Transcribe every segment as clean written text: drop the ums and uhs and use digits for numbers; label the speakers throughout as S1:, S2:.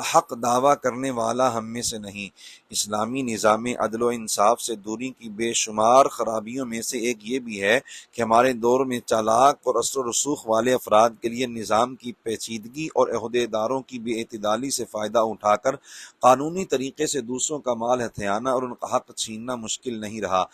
S1: حق دعویٰ کرنے والا ہم میں سے نہیں۔ اسلامی نظام عدل و انصاف سے دوری کی بے شمار خرابیوں میں سے ایک یہ بھی ہے کہ ہمارے دور میں چالاک اور اثر و رسوخ والے افراد کے لیے نظام کی پیچیدگی اور عہدیداروں کی بے اعتدالی سے فائدہ اٹھا کر قانونی طریقے سے دوسروں کا مال ہتھیانا اور ان کا حق چھیننا مشکل نہیں رہا۔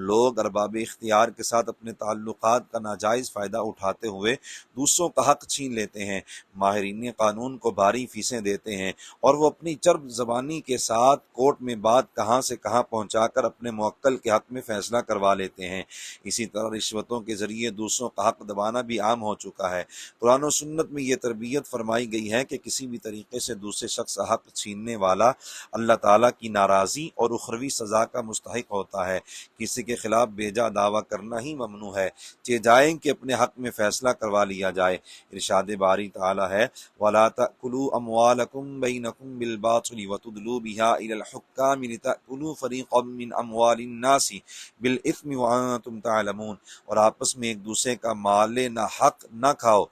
S1: لوگ ارباب اختیار کے ساتھ اپنے تعلقات کا ناجائز فائدہ اٹھاتے ہوئے دوسروں کا حق چھین لیتے ہیں، ماہرین قانون کو بھاری فیسیں دیتے ہیں اور وہ اپنی چرب زبانی کے ساتھ کورٹ میں بات کہاں سے کہاں پہنچا کر اپنے موکل کے حق میں فیصلہ کروا لیتے ہیں۔ اسی طرح رشوتوں کے ذریعے دوسروں کا حق دبانا بھی عام ہو چکا ہے۔ قرآن و سنت میں یہ تربیت فرمائی گئی ہے کہ کسی بھی طریقے سے دوسرے شخص کا حق چھیننے والا اللہ تعالیٰ کی ناراضی اور اخروی سزا کا مستحق ہوتا ہے۔ کسی کے خلاف بیجا دعویٰ کرنا ہی ممنوع ہے، جائیں کہ اپنے حق میں فیصلہ کروا لیا جائے۔ ارشاد باری تعالیٰ ہے وَلَا تَأْكُلُوا أَمْوَالَكُمْ بَيْنَكُمْ بِالْبَاطِلِ وَتُدْلُوا بِهَا إِلَى الْحُكَّامِ لِتَأْكُلُوا فَرِيقًا مِّنْ أَمْوَالِ النَّاسِ بِالْإِثْمِ وَأَنْتُمْ تَعْلَمُونَ، اور آپس میں ایک دوسرے کا مال نہ حق نہ کھاؤ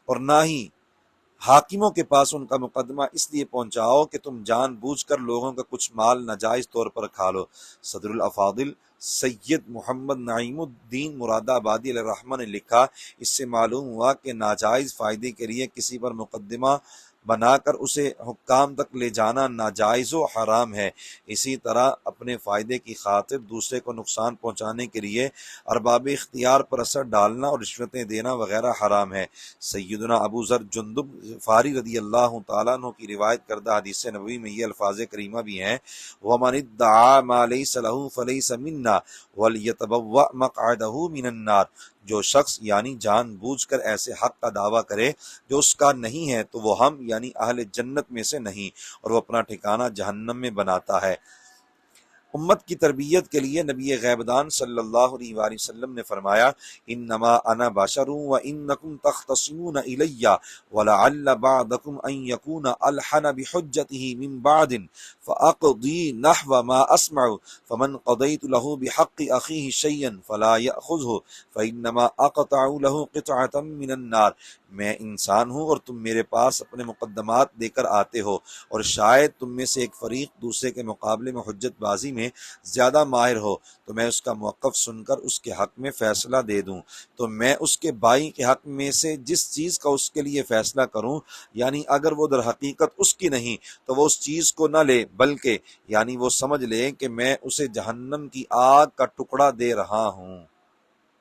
S1: اور نہ ہی حاکموں کے پاس ان کا مقدمہ اس لیے پہنچاؤ کہ تم جان بوجھ کر لوگوں کا کچھ مال ناجائز طور پر کھا لو۔ صدر الافاضل سید محمد نعیم الدین مراد آبادی علیہ الرحمہ نے لکھا، اس سے معلوم ہوا کہ ناجائز فائدے کے لیے کسی پر مقدمہ بنا کر اسے حکام تک لے جانا ناجائز و حرام ہے۔ اسی طرح اپنے فائدے کی خاطر دوسرے کو نقصان پہنچانے کے لیے ارباب اختیار پر اثر ڈالنا اور رشوتیں دینا وغیرہ حرام ہے۔ سیدنا ابو ذر جندب غفاری رضی اللہ تعالیٰ عنہ کی روایت کردہ حدیث نبوی میں یہ الفاظ کریمہ بھی ہیں، وَمَنِ ادَّعَىٰ مَا لَيْسَ لَهُ فَلَيْسَ مِنَّا وَلْيَتَبَوَّأْ مَقْعَدَهُ مِنَ النَّارِ، جو شخص یعنی جان بوجھ کر ایسے حق کا دعویٰ کرے جو اس کا نہیں ہے تو وہ ہم یعنی اہل جنت میں سے نہیں، اور وہ اپنا ٹھکانہ جہنم میں بناتا ہے۔ امت کی تربیت کے لیے نبی غیبدان صلی اللہ علیہ وآلہ وسلم نے فرمایا، انما انا بشر وانکم تختصمون الی ولعل بعضکم ان یکون الحن بحجته من بعض فاقضی نحو ما اسمع فمن قضیت له بحق اخیہ شیئا فلا یأخذه فانما اقطع له قطعة من النار۔ میں انسان ہوں اور تم میرے پاس اپنے مقدمات دے کر آتے ہو، اور شاید تم میں سے ایک فریق دوسرے کے مقابلے میں حجت بازی میں زیادہ ماہر ہو، تو میں اس کا موقف سن کر اس کے حق میں فیصلہ دے دوں، تو میں اس کے بھائی کے حق میں سے جس چیز کا اس کے لیے فیصلہ کروں، یعنی اگر وہ در حقیقت اس کی نہیں تو وہ اس چیز کو نہ لے، بلکہ یعنی وہ سمجھ لے کہ میں اسے جہنم کی آگ کا ٹکڑا دے رہا ہوں۔